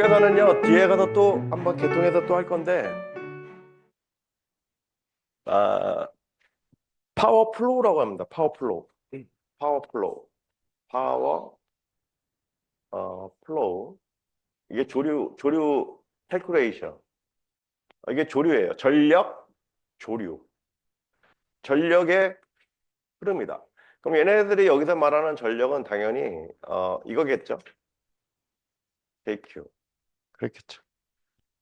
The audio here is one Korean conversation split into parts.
계산은요, 뒤에 가서 또 한번 개통해서 또 할 건데, 아, 파워 플로우라고 합니다. 파워 플로우. 파워 플로우. 파워, 플로우. 이게 조류 캘쿠레이션. 이게 조류예요. 전력, 조류. 전력의 흐름이다. 그럼 얘네들이 여기서 말하는 전력은 당연히, 이거겠죠. KQ. 그렇겠죠.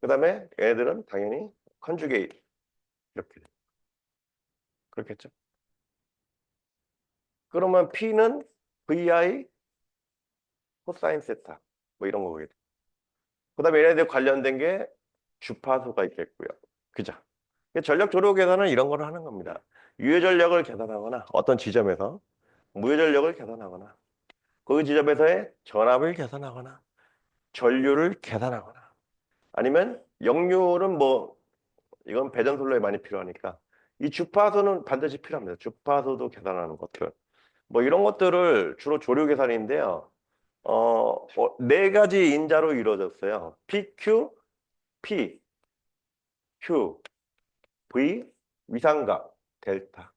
그 다음에 얘네들은 당연히 컨주게이트. 이렇게. 그렇겠죠. 그러면 P는 VI 코사인 세타. 뭐 이런 거겠죠. 그 다음에 얘네들 관련된 게 주파수가 있겠고요. 그죠? 전력 조류 계산은 이런 거를 하는 겁니다. 유효 전력을 계산하거나 어떤 지점에서 무효 전력을 계산하거나 그 지점에서의 전압을 계산하거나 전류를 계산하거나 아니면 역류는 뭐 이건 배전솔로에 많이 필요하니까 이 주파수는 반드시 필요합니다. 주파수도 계산하는 것들. 뭐 이런 것들을 주로 조류 계산인데요. 네 가지 인자로 이루어졌어요. PQ, P, Q, V, 위상각, 델타.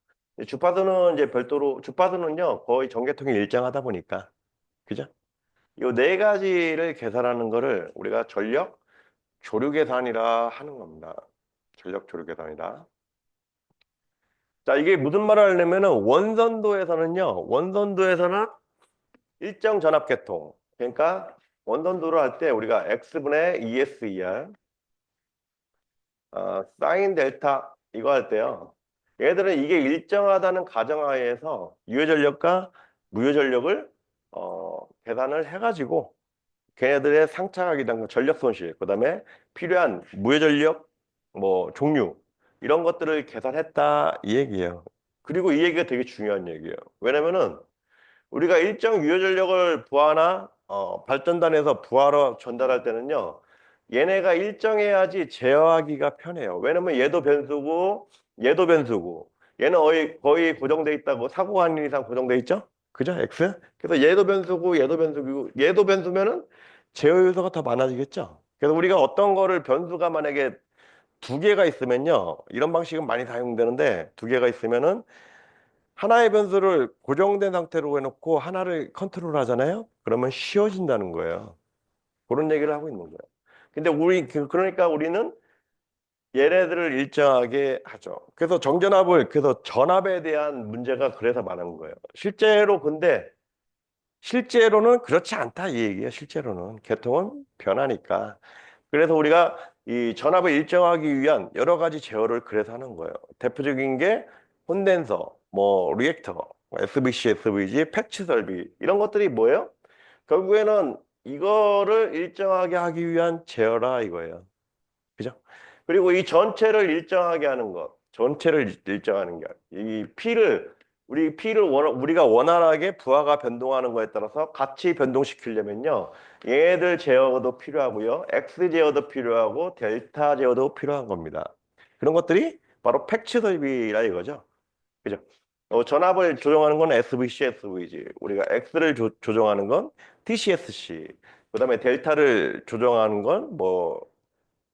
주파수는 이제 별도로, 주파수는요, 거의 전개통이 일정하다 보니까, 그죠? 이 네 가지를 계산하는 거를 우리가 전력 조류 계산이라 하는 겁니다. 전력 조류 계산이다. 자, 이게 무슨 말을 하려면은 원선도에서는 일정 전압계통. 그러니까 원선도를 할 때 우리가 X분의 ESER, 사인 델타 이거 할 때요. 얘들은 이게 일정하다는 가정하에서 유효전력과 무효전력을 계산을 해가지고 걔네들의 상차각이랑 전력 손실, 그다음에 필요한 무효전력 뭐 종류 이런 것들을 계산했다 이 얘기예요. 그리고 이 얘기가 되게 중요한 얘기예요. 왜냐면은 우리가 일정 유효전력을 부하나 발전단에서 부하로 전달할 때는요. 얘네가 일정해야지 제어하기가 편해요. 왜냐면 얘도 변수고 얘도 변수고 얘는 거의 고정돼 있다고 사고가 아닌 이상 고정돼 있죠? 그죠? X? 그래서 얘도 변수고 얘도 변수고 얘도 변수면은 제어 요소가 더 많아지겠죠? 그래서 우리가 어떤 거를 변수가 만약에 두 개가 있으면요. 이런 방식은 많이 사용되는데 두 개가 있으면은 하나의 변수를 고정된 상태로 해놓고 하나를 컨트롤 하잖아요? 그러면 쉬워진다는 거예요. 그런 얘기를 하고 있는 거예요. 근데 그러니까 우리는 얘네들을 일정하게 하죠. 그래서 그래서 전압에 대한 문제가 그래서 많은 거예요. 실제로는 그렇지 않다 이 얘기예요. 실제로는. 계통은 변하니까. 그래서 우리가 이 전압을 일정하기 위한 여러 가지 제어를 그래서 하는 거예요. 대표적인 게 콘덴서, 뭐 리액터, SVC, SVG, 패치 설비 이런 것들이 뭐예요? 결국에는 이거를 일정하게 하기 위한 제어라 이거예요. 그죠? 그리고 이 전체를 일정하게 하는 것, 전체를 일정하는 게, 우리가 원활하게 부하가 변동하는 거에 따라서 같이 변동시키려면요, 얘들 제어도 필요하고요, X 제어도 필요하고, 델타 제어도 필요한 겁니다. 그런 것들이 바로 팩츠 설비라 이거죠. 그죠? 전압을 조정하는 건 SVC, SVG. 우리가 X를 조정하는 건 TCSC. 그다음에 델타를 조정하는 건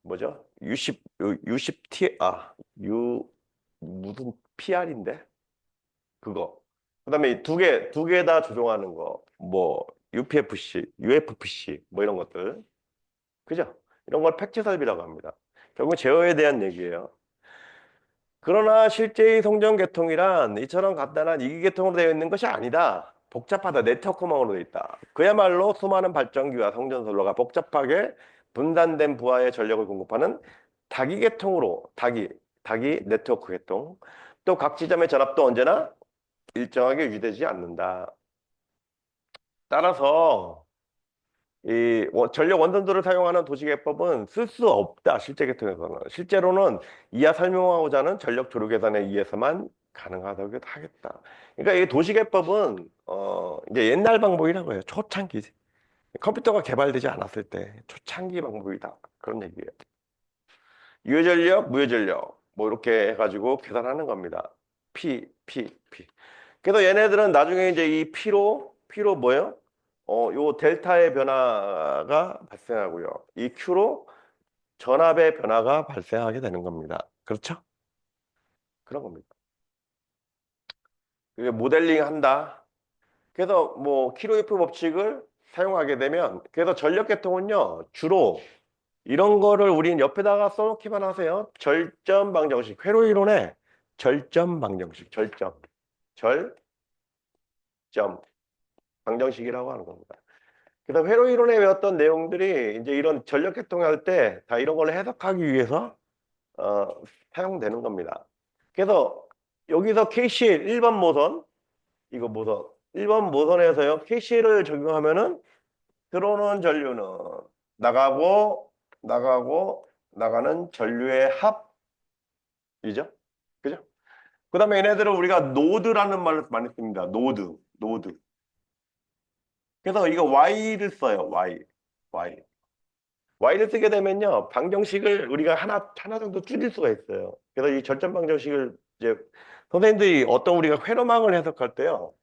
뭐죠? U10T, 무슨 PR인데? 그거. 그 다음에 두 개 다 조종하는 거. 뭐, UPFC, UFPC, 뭐 이런 것들. 그죠? 이런 걸 팩트 설비라고 합니다. 결국 제어에 대한 얘기예요. 그러나 실제의 송전 계통이란 이처럼 간단한 이기계통으로 되어 있는 것이 아니다. 복잡하다. 네트워크망으로 되어 있다. 그야말로 수많은 발전기와 송전선로가 복잡하게 분산된 부하의 전력을 공급하는 다기 네트워크 계통. 또 각 지점의 전압도 언제나 일정하게 유지되지 않는다. 따라서 전력 원전도를 사용하는 도시계법은 쓸 수 없다. 실제 계통에서는. 실제로는 이하 설명하고자 하는 전력 조류 계산에 의해서만 가능하다고 하겠다. 그러니까 이 도시계법은 이제 옛날 방법이라고 해요. 초창기. 컴퓨터가 개발되지 않았을 때 초창기 방법이다. 그런 얘기예요. 유효전력, 무효전력 뭐 이렇게 해가지고 계산하는 겁니다. P. 그래서 얘네들은 나중에 이제 이 P로 뭐예요? 요 델타의 변화가 발생하고요. 이 Q로 전압의 변화가 발생하게 되는 겁니다. 그렇죠? 그런 겁니다. 그게 모델링 한다. 그래서 뭐 키로이프 법칙을 사용하게 되면 그래서 전력 계통은요 주로 이런 거를 우린 옆에다가 써놓기만 하세요. 절전 방정식 회로 이론의 절전 방정식 절점 방정식이라고 하는 겁니다. 그래서 회로 이론에 외웠던 내용들이 이제 이런 전력 계통할 때 다 이런 걸 해석하기 위해서 어, 사용되는 겁니다. 그래서 여기서 KCL 1번 모선 이거 모선 1번 모선에서요 KCL을 적용하면은 들어오는 전류는 나가고 나가고 나가는 전류의 합이죠. 그죠? 그다음에 얘네들을 우리가 노드라는 말을 많이 씁니다. 노드. 그래서 이거 Y를 써요. Y. Y를 쓰게 되면요. 방정식을 우리가 하나 정도 줄일 수가 있어요. 그래서 이 절전 방정식을 이제 선생님들이 어떤 우리가 회로망을 해석할 때요.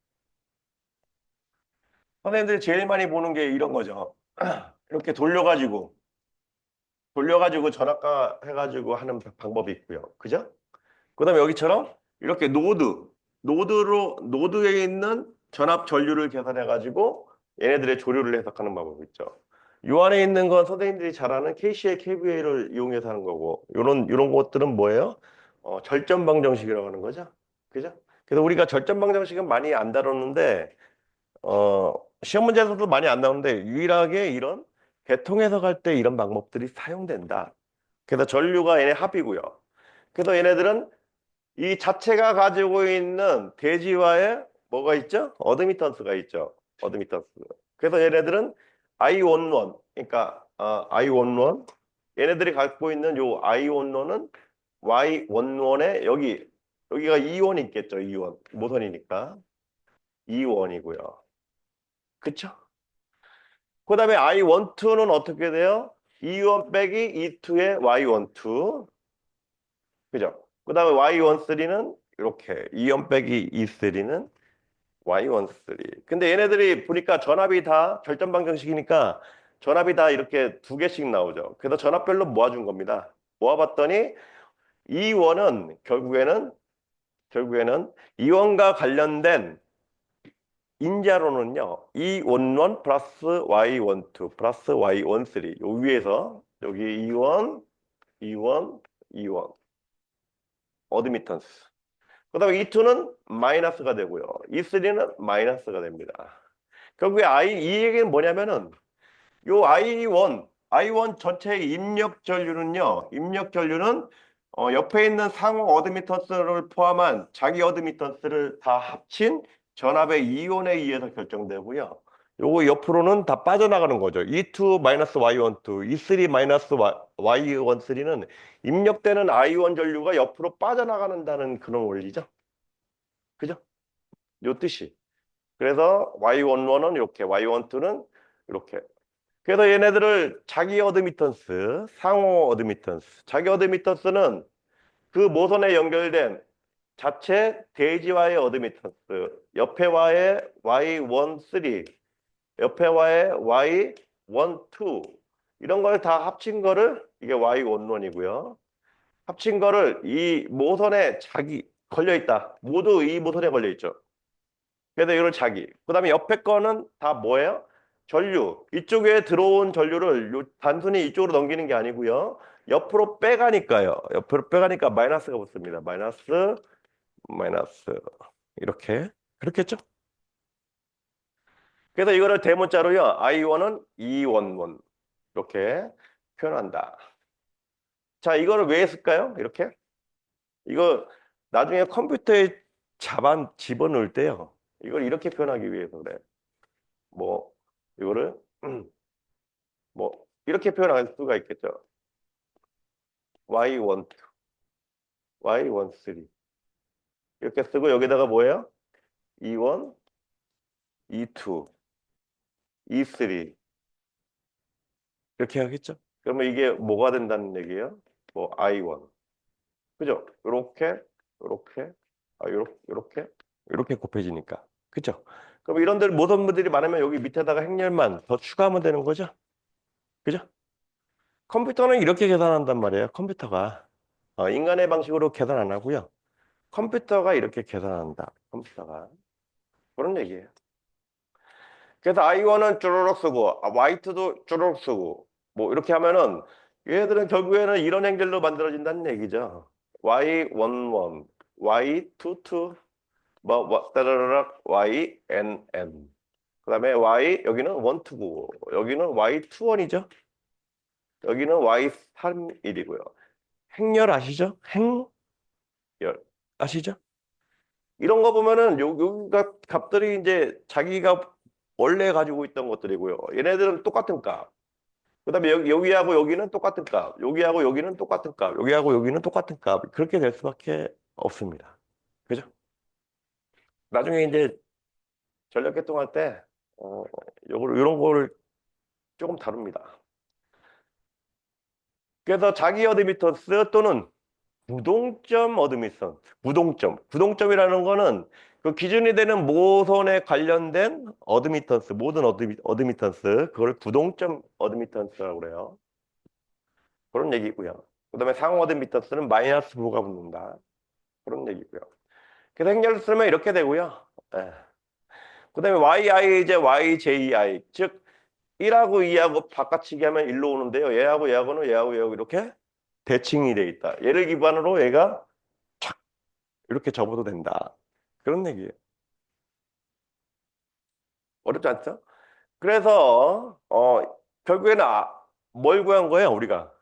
선생님들이 제일 많이 보는 게 이런 거죠. 이렇게 돌려가지고 전압가 해가지고 하는 방법이 있고요. 그죠? 그다음에 여기처럼 이렇게 노드에 있는 전압 전류를 계산해가지고 얘네들의 조류를 해석하는 방법이 있죠. 요 안에 있는 건 선생님들이 잘 아는 KCL, KVA를 이용해서 하는 거고 요런 것들은 뭐예요? 절전 방정식이라고 하는 거죠. 그죠? 그래서 우리가 절전 방정식은 많이 안 다뤘는데 어, 시험 문제에서도 많이 안 나오는데 유일하게 이런 계통 해석할 때 이런 방법들이 사용된다. 그래서 전류가 얘네 합이고요. 그래서 얘네들은 이 자체가 가지고 있는 대지와의 뭐가 있죠? 어드미턴스가 있죠. 어드미턴스. 그래서 얘네들은 I11, 그러니까 I11 얘네들이 갖고 있는 요 I11은 Y11에 여기가 이원이 있겠죠. 이원 모선이니까 이원이고요. 그쵸? 그다음에 I12는 어떻게 돼요? E1 빼기 E2의 Y12. 그죠? 그다음에 Y13는 이렇게 E1 빼기 E3는 Y13. 근데 얘네들이 보니까 전압이 다 절전 방정식이니까 전압이 다 이렇게 두 개씩 나오죠. 그래서 전압별로 모아준 겁니다. 모아봤더니 E1은 결국에는 E1과 관련된 인자로는요. E11 플러스 Y12 플러스 Y13 요 위에서 여기 E1 어드미턴스 그다음에 E2는 마이너스가 되고요. E3는 마이너스가 됩니다. 결국에 이 얘기는 뭐냐면은 요 I1 전체의 입력 전류는 옆에 있는 상호 어드미턴스를 포함한 자기 어드미턴스를 다 합친 전압의 이온에 의해서 결정되고요. 요거 옆으로는 다 빠져나가는 거죠. E2 마이너스 Y12, E3 마이너스 Y13는 입력되는 I1 전류가 옆으로 빠져나가는다는 그런 원리죠. 그죠? 요 뜻이. 그래서 Y11은 이렇게, Y12는 이렇게. 그래서 얘네들을 자기 어드미턴스, 상호 어드미턴스. 자기 어드미턴스는 그 모선에 연결된 자체 대지와의 어드미턴스, 옆에와의 Y13, 옆에와의 Y12 이런 걸 다 합친 거를 이게 Y11이고요. 합친 거를 이 모선에 자기 걸려 있다. 모두 이 모선에 걸려 있죠. 그래서 이걸 자기. 그다음에 옆에 거는 다 뭐예요? 전류. 이쪽에 들어온 전류를 단순히 이쪽으로 넘기는 게 아니고요. 옆으로 빼가니까요. 옆으로 빼가니까 마이너스가 붙습니다. 마이너스. 이렇게. 그렇겠죠? 그래서 이거를 대문자로요. I1은 E11 이렇게 표현한다. 자, 이거를 왜 했을까요? 이렇게. 이거 나중에 컴퓨터에 집어넣을 때요. 이걸 이렇게 표현하기 위해서 그래. 뭐 이거를 뭐 이렇게 표현할 수가 있겠죠. Y12, Y13 이렇게 쓰고 여기다가 뭐예요? E1, E2, E3 이렇게 하겠죠. 그러면 이게 뭐가 된다는 얘기예요? 뭐 I1 그죠? 요렇게 요렇게 요렇게 곱해지니까 그죠? 그럼 이런 데 모성분들이 많으면 여기 밑에다가 행렬만 더 추가하면 되는 거죠. 그죠? 컴퓨터는 이렇게 계산한단 말이에요. 컴퓨터가. 인간의 방식으로 계산 안 하고요. 컴퓨터가 이렇게 계산한다. 컴퓨터가. 그런 얘기예요. 그래서 I1은 쭈루룩 쓰고 Y2도 쭈루룩 쓰고 뭐 이렇게 하면은 얘들은 결국에는 이런 행렬로 만들어진다는 얘기죠. Y11, Y22, 따라라락 YNN. 그다음에 Y 여기는 129고 여기는 Y21이죠. 여기는 Y31이고요. 행렬 아시죠? 행렬 아시죠? 이런 거 보면은 여기가 값들이 이제 자기가 원래 가지고 있던 것들이고요. 얘네들은 똑같은 값. 그다음에 여기하고 여기는 똑같은 값. 여기하고 여기는 똑같은 값. 여기하고 여기는 똑같은 값. 그렇게 될 수밖에 없습니다. 그죠? 나중에 이제 전력 계통할 때 이런 거를 조금 다룹니다. 그래서 자기 어드미턴스 또는 부동점 어드미턴스, 부동점이라는 거는 그 기준이 되는 모선에 관련된 어드미턴스, 모든 어드미턴스, 그걸 부동점 어드미턴스라고 그래요. 그런 얘기고요. 그다음에 상호 어드미턴스는 마이너스 부가 붙는다. 그런 얘기고요. 그래서 행렬을 쓰면 이렇게 되고요. 예. 그다음에 YI 이제 YJI, 즉 1하고 2하고 바꿔치기 하면 1로 오는데요. 얘하고 이렇게 대칭이 돼 있다. 얘를 기반으로 얘가 착 이렇게 접어도 된다. 그런 얘기예요. 어렵지 않죠? 그래서 결국에는 뭘 구한 거예요, 우리가?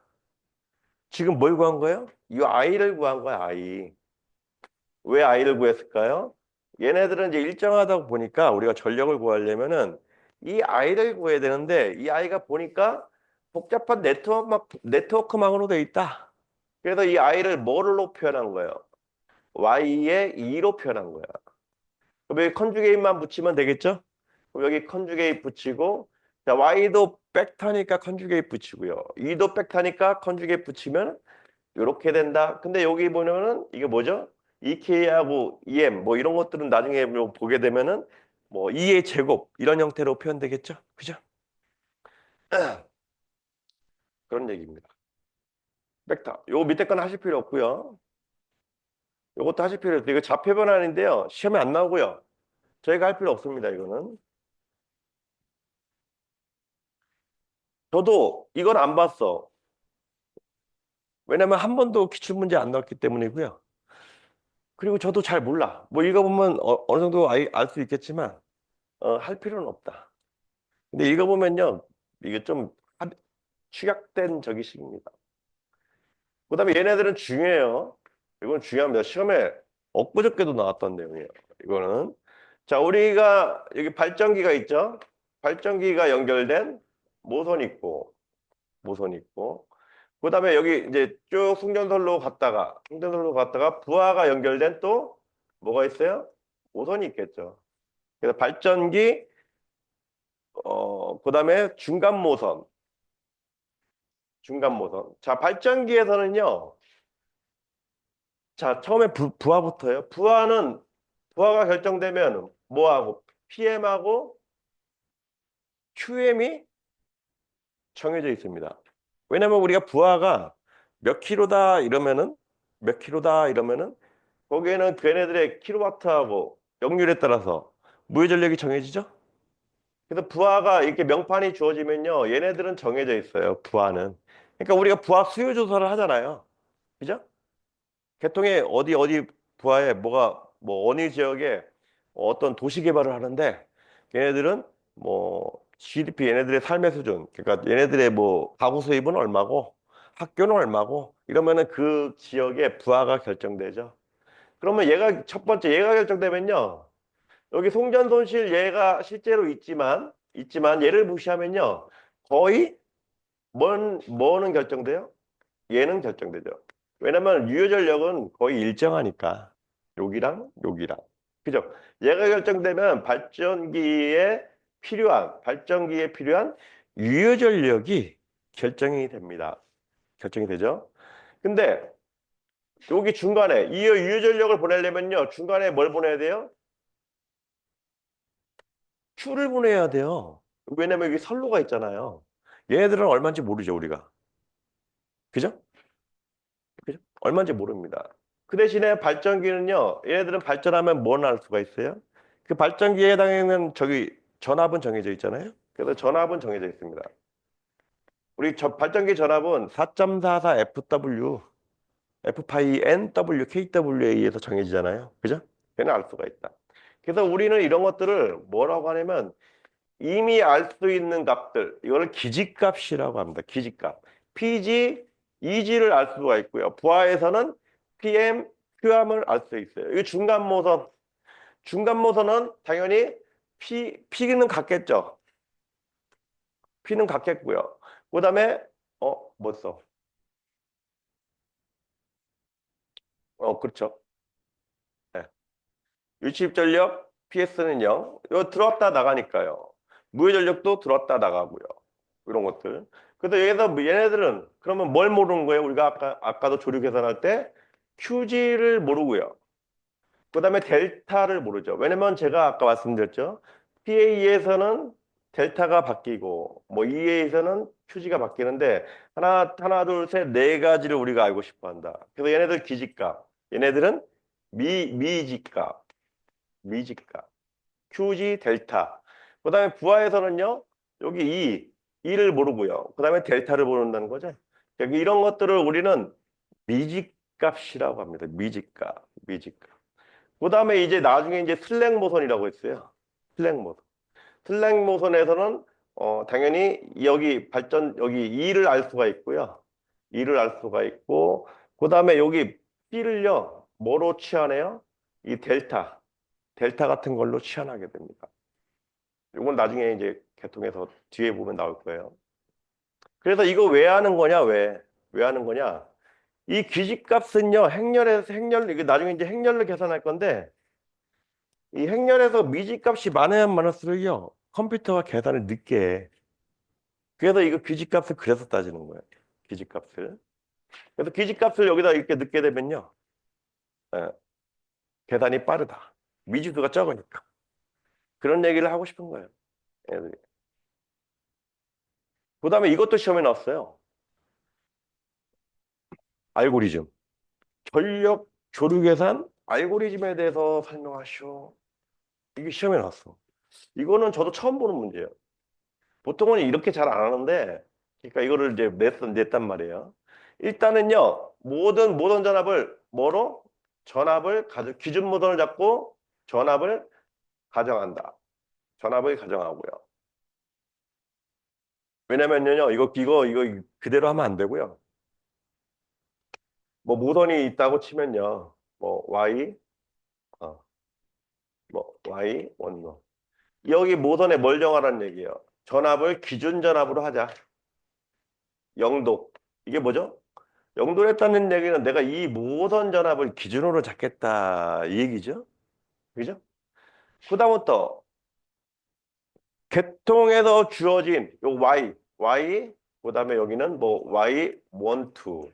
지금 뭘 구한 거예요? 이 I를 구한 거야, I. 왜 I를 구했을까요? 얘네들은 이제 일정하다고 보니까 우리가 전력을 구하려면은 이 I를 구해야 되는데 이 I가 보니까 복잡한 네트워크망으로 돼 있다. 그래서 이 I를 뭐로 표현한 거예요? Y의 2로 표현한 거야. 그럼 여기 컨주게이트만 붙이면 되겠죠? 그럼 여기 컨주게이트 붙이고 자, Y도 벡터니까 컨주게이트 붙이고요. 2도 벡터니까 컨주게이트 붙이면 이렇게 된다. 근데 여기 보면은 이게 뭐죠? EK하고 EM 뭐 이런 것들은 나중에 뭐 보게 되면은 뭐 E의 제곱 이런 형태로 표현되겠죠? 그죠? 그런 얘기입니다. 벡터. 요 밑에 건 하실 필요 없고요. 요것도 하실 필요 없어요. 이거 좌표 변환인데요. 시험에 안 나오고요. 저희가 할 필요 없습니다. 이거는. 저도 이건 안 봤어. 왜냐면 한 번도 기출문제 안 나왔기 때문이고요. 그리고 저도 잘 몰라. 뭐 읽어보면 어느 정도 알 수 있겠지만 할 필요는 없다. 근데 읽어보면요. 이게 좀 축약된 저기식입니다. 그다음에 얘네들은 중요해요. 이건 중요합니다. 시험에 엊그저께도 나왔던 내용이에요. 이거는 자 우리가 여기 발전기가 있죠. 발전기가 연결된 모선 있고 모선 있고 그다음에 여기 이제 쭉 승전선로 갔다가 부하가 연결된 또 뭐가 있어요? 모선이 있겠죠. 그래서 발전기 그다음에 중간 모선. 자 발전기에서는요. 자, 처음에 부하부터요. 부하가 결정되면 뭐하고 PM하고 QM이 정해져 있습니다. 왜냐면 우리가 부하가 몇 킬로다 이러면은 거기에는 걔네들의 킬로와트하고 역률에 따라서 무해 전력이 정해지죠. 그래서 부하가 이렇게 명판이 주어지면요. 얘네들은 정해져 있어요. 부하는. 그러니까 우리가 부하 수요 조사를 하잖아요. 그죠? 개통에 어디 부하에 뭐가 뭐 어느 지역에 어떤 도시 개발을 하는데 얘네들은 뭐 GDP 얘네들의 삶의 수준 그러니까 얘네들의 뭐 가구 수입은 얼마고 학교는 얼마고 이러면은 그 지역의 부하가 결정되죠. 그러면 얘가 첫 번째 얘가 결정되면요. 여기 송전 손실 얘가 실제로 있지만 얘를 무시하면요. 거의 뭐는 결정돼요? 얘는 결정되죠. 왜냐면 유효 전력은 거의 일정하니까 여기랑 그죠? 얘가 결정되면 발전기에 필요한 유효 전력이 결정이 됩니다. 결정이 되죠? 근데 여기 중간에 이 유효 전력을 보내려면요. 중간에 뭘 보내야 돼요? Q를 분해해야 돼요. 왜냐면 여기 선로가 있잖아요. 얘네들은 얼마인지 모르죠, 우리가. 그죠? 그죠? 얼마인지 모릅니다. 그 대신에 발전기는요, 얘네들은 발전하면 뭐 날 수가 있어요? 그 발전기에 해당하는 저기 전압은 정해져 있잖아요. 그래서 전압은 정해져 있습니다. 우리 발전기 전압은 4.44 FW, F파이 NW, KW에 의해서 정해지잖아요. 그죠? 걔는 알 수가 있다. 그래서 우리는 이런 것들을 뭐라고 하냐면 이미 알 수 있는 값들, 이거를 기지값이라고 합니다. 기지값. PG, EG를 알 수가 있고요. 부하에서는 PM, Q함을 알 수 있어요. 이 중간 모선은 당연히 P는 같겠죠. P는 같겠고요. 그 다음에, 뭐 써? 그렇죠. 네. 유치입전력, PS는 0. 이거 들어왔다 나가니까요. 무효전력도 들어왔다 나가고요. 이런 것들. 그래서 여기서 얘네들은 그러면 뭘 모르는 거예요? 우리가 아까도 조류 계산할 때 QG를 모르고요. 그다음에 델타를 모르죠. 왜냐면 제가 아까 말씀드렸죠. PA에서는 델타가 바뀌고 뭐 EA에서는 QG가 바뀌는데 하나 둘 셋 네 가지를 우리가 알고 싶어 한다. 그래서 얘네들 기지값, 얘네들은 미지값, 미지값. QG 델타. 그다음에 부하에서는요. 여기 E를 모르고요. 그다음에 델타를 모른다는 거죠. 여기 이런 것들을 우리는 미지값이라고 합니다. 미지값, 미지값. 그다음에 이제 나중에 이제 슬랙 모선이라고 했어요. 슬랙 모선. 슬랙 모선에서는 당연히 여기 E를 알 수가 있고요. E를 알 수가 있고 그다음에 여기 B를요. 뭐로 취하네요? 이 델타 같은 걸로 취하게 됩니다. 이건 나중에 이제 개통해서 뒤에 보면 나올 거예요. 그래서 이거 왜 하는 거냐? 왜 하는 거냐? 이 기지값은요, 이게 나중에 이제 행렬로 계산할 건데, 이 행렬에서 미지값이 많으면 많을수록요, 컴퓨터가 계산을 늦게 해. 그래서 이거 기지값을 그래서 따지는 거예요. 기지값을. 그래서 기지값을 여기다 이렇게 넣게 되면요, 예, 계산이 빠르다. 미지수가 적으니까. 그런 얘기를 하고 싶은 거예요. 예. 그다음에 이것도 시험에 나왔어요. 알고리즘. 전력 조류 계산 알고리즘에 대해서 설명하시오. 이게 시험에 나왔어. 이거는 저도 처음 보는 문제예요. 보통은 이렇게 잘 안 하는데, 그러니까 이거를 이제 냈단 말이에요. 일단은요, 모든 전압을 뭐로? 기준 모선을 잡고 전압을 가정한다. 전압을 가정하고요. 왜냐면요, 이거 그대로 하면 안 되고요. 뭐 모선이 있다고 치면요, 뭐 어, Y 원로. 여기 모선에 뭘 정하라는 얘기예요. 전압을 기준 전압으로 하자. 0도. 이게 뭐죠? 0도를 했다는 얘기는 내가 이 모선 전압을 기준으로 잡겠다 이 얘기죠. 그죠? 그다음부터 개통에서 주어진 요 Y, 그다음에 여기는 뭐 Y12,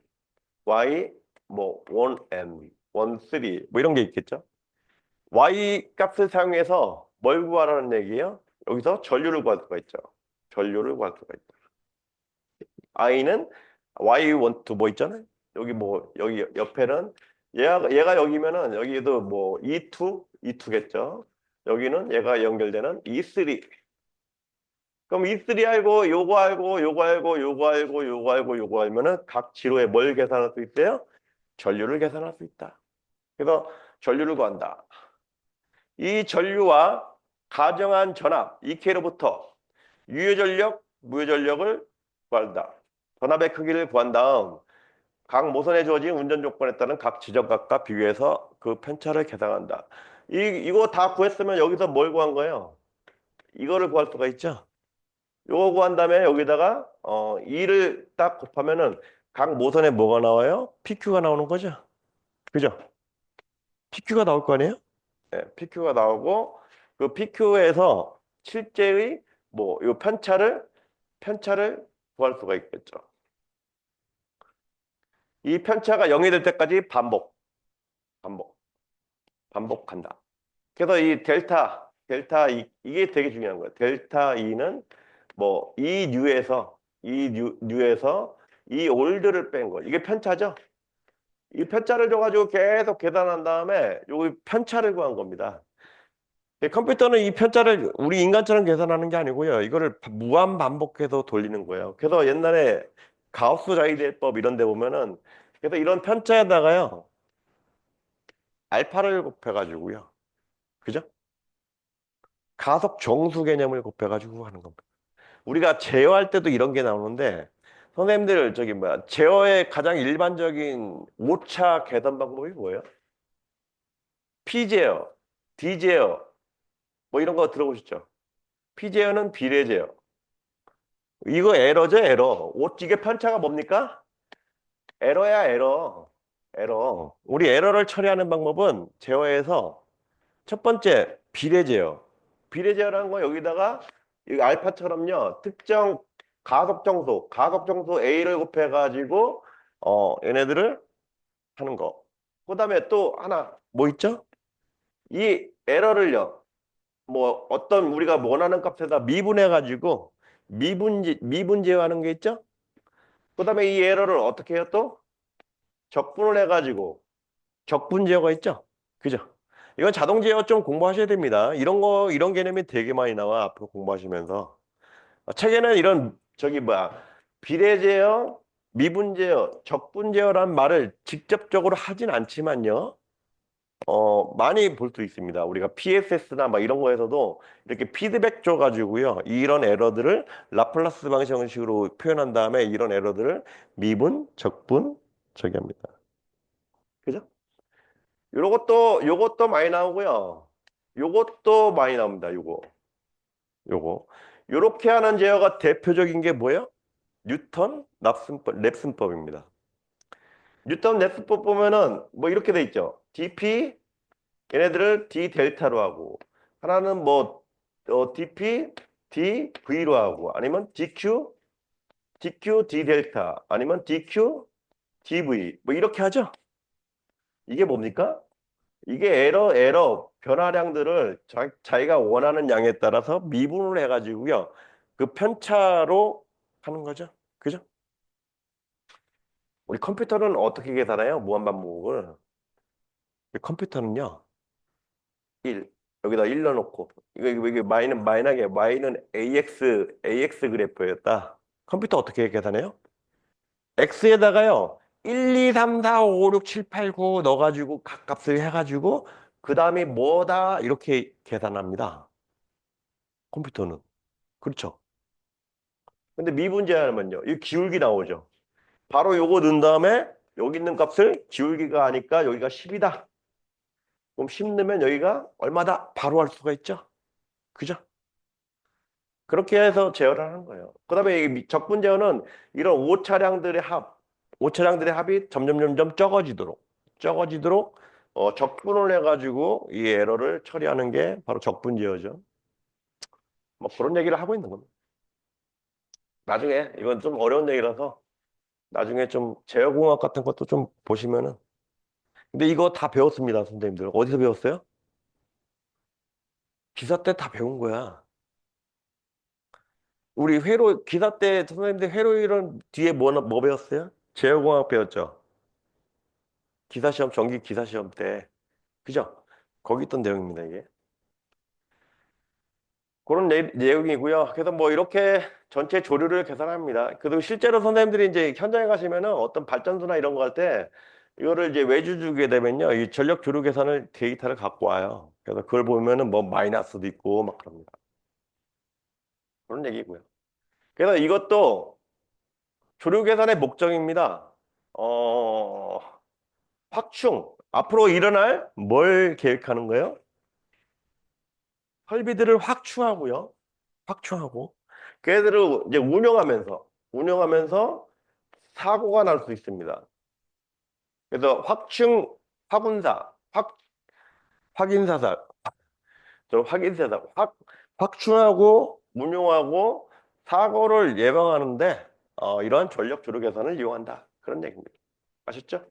Y 뭐 1N, 13, 뭐 이런 게 있겠죠. Y 값을 사용해서 뭘 구하라는 얘기예요? 여기서 전류를 구할 수가 있죠. 전류를 구할 수가 있다. I는 Y12 뭐 있잖아요. 여기 옆에는 얘가 여기면은 여기도 뭐 E2겠죠. 여기는 얘가 연결되는 E3. 그럼 E3 알고 요거 알고 요거 알고 요거 알고 요거 알고 요거 알면은 각 지로에 뭘 계산할 수 있어요? 전류를 계산할 수 있다. 그래서 전류를 구한다. 이 전류와 가정한 전압 EK로부터 유효전력, 무효전력을 구한다. 전압의 크기를 구한 다음 각 모선에 주어진 운전 조건에 따른 각 지점각과 비교해서 그 편차를 계산한다. 이거 다 구했으면 여기서 뭘 구한 거예요? 이거를 구할 수가 있죠. 요거 구한 다음에 여기다가 2를 딱 곱하면은 각 모선에 뭐가 나와요? PQ가 나오는 거죠. 그죠? PQ가 나올 거 아니에요? 네, PQ가 나오고 그 PQ에서 실제의 뭐 요 편차를 구할 수가 있겠죠. 이 편차가 0이 될 때까지 반복한다. 그래서 이 델타 델타 E, 이게 되게 중요한 거예요. 델타 E는 뭐 이 뉴에서 이 올드를 뺀 거. 이게 편차죠? 이 편차를 줘가지고 계속 계산한 다음에 요 편차를 구한 겁니다. 컴퓨터는 이 편차를 우리 인간처럼 계산하는 게 아니고요. 이거를 무한 반복해서 돌리는 거예요. 그래서 옛날에 가우스 자이대법 이런 데 보면은 그래서 이런 편차에다가요. 알파를 곱해가지고요. 그죠? 가속 정수 개념을 곱해가지고 하는 겁니다. 우리가 제어할 때도 이런 게 나오는데 선생님들 저기 뭐야 제어의 가장 일반적인 오차 계산 방법이 뭐예요? P제어, D제어 뭐 이런 거 들어보셨죠? P제어는 비례 제어. 이거 에러죠, 에러. 이게 편차가 뭡니까? 에러야, 에러. 에러. 우리 에러를 처리하는 방법은 제어에서 첫 번째 비례 제어. 비례 제어라는 건 여기다가 이 알파처럼요. 특정 가속 정수 A를 곱해 가지고 얘네들을 하는 거. 그다음에 또 하나 뭐 있죠? 이 에러를요. 뭐 어떤 우리가 원하는 값에다 미분해 가지고 미분 제어하는 게 있죠? 그다음에 이 에러를 어떻게 해요 또? 적분을 해가지고 적분 제어가 있죠? 그죠? 이건 자동 제어 좀 공부하셔야 됩니다. 이런 개념이 되게 많이 나와 앞으로 공부하시면서 책에는 이런 저기 뭐야 비례 제어, 미분 제어, 적분 제어라는 말을 직접적으로 하진 않지만요. 많이 볼 수 있습니다. 우리가 PSS나 막 이런 거에서도 이렇게 피드백 줘가지고요. 이런 에러들을 라플라스 방정식으로 표현한 다음에 이런 에러들을 미분, 적분, 저기 합니다. 그죠? 요것도 많이 나오고요. 요것도 많이 나옵니다. 요거. 요렇게 하는 제어가 대표적인 게 뭐예요? 뉴턴 랩슨법입니다. 뉴턴 랩슨법 보면은 뭐 이렇게 돼 있죠. dp 얘네들을 d 델타로 하고 하나는 뭐 dp dv로 하고 아니면 dq d 델타 아니면 dq dv 뭐 이렇게 하죠. 이게 뭡니까? 이게 에러 변화량들을 자기가 원하는 양에 따라서 미분을 해가지고요. 그 편차로 하는 거죠. 그죠? 우리 컴퓨터는 어떻게 계산해요? 무한반복을. 우리 컴퓨터는요. 1. 여기다 1 넣어놓고 이게 마이너게 y는 ax 그래프였다. 컴퓨터 어떻게 계산해요? x에다가요. 1, 2, 3, 4, 5, 6, 7, 8, 9 넣어가지고 각 값을 해가지고 그 다음이 뭐다 이렇게 계산합니다. 컴퓨터는. 그렇죠. 근데 미분제하면요. 이 기울기 나오죠. 바로 요거 넣은 다음에 여기 있는 값을 기울기가 하니까 여기가 10이다. 그럼 10 넣으면 여기가 얼마다? 바로 할 수가 있죠. 그죠? 그렇게 해서 제어를 하는 거예요. 그 다음에 이 적분 제어는 이런 오차량들의 합이 점점 적어지도록 적분을 해가지고 이 에러를 처리하는 게 바로 적분 제어죠. 뭐 그런 얘기를 하고 있는 겁니다. 나중에 이건 좀 어려운 얘기라서 나중에 좀 제어공학 같은 것도 좀 보시면은 근데 이거 다 배웠습니다, 선생님들. 어디서 배웠어요? 기사 때 다 배운 거야. 우리 기사 때 선생님들 회로 이론 뒤에 뭐 배웠어요? 제어공학 배웠죠? 전기 기사 시험 때. 그죠? 거기 있던 내용입니다, 이게. 그런 내용이고요. 그래서 뭐 이렇게 전체 조류를 계산합니다. 그리고 실제로 선생님들이 이제 현장에 가시면은 어떤 발전소나 이런 거 할 때 이거를 이제 외주 주게 되면요. 이 전력 조류 계산을 데이터를 갖고 와요. 그래서 그걸 보면은 뭐 마이너스도 있고 막 그럽니다. 그런 얘기고요. 그래서 이것도 조류 계산의 목적입니다. 어, 확충. 앞으로 일어날 뭘 계획하는 거예요? 설비들을 확충하고 걔들을 이제 운영하면서 사고가 날 수 있습니다. 그래서 확분사, 확인사살, 확충하고 운용하고 사고를 예방하는데 이런 전력 조류 계산을 이용한다. 그런 얘기입니다. 아셨죠?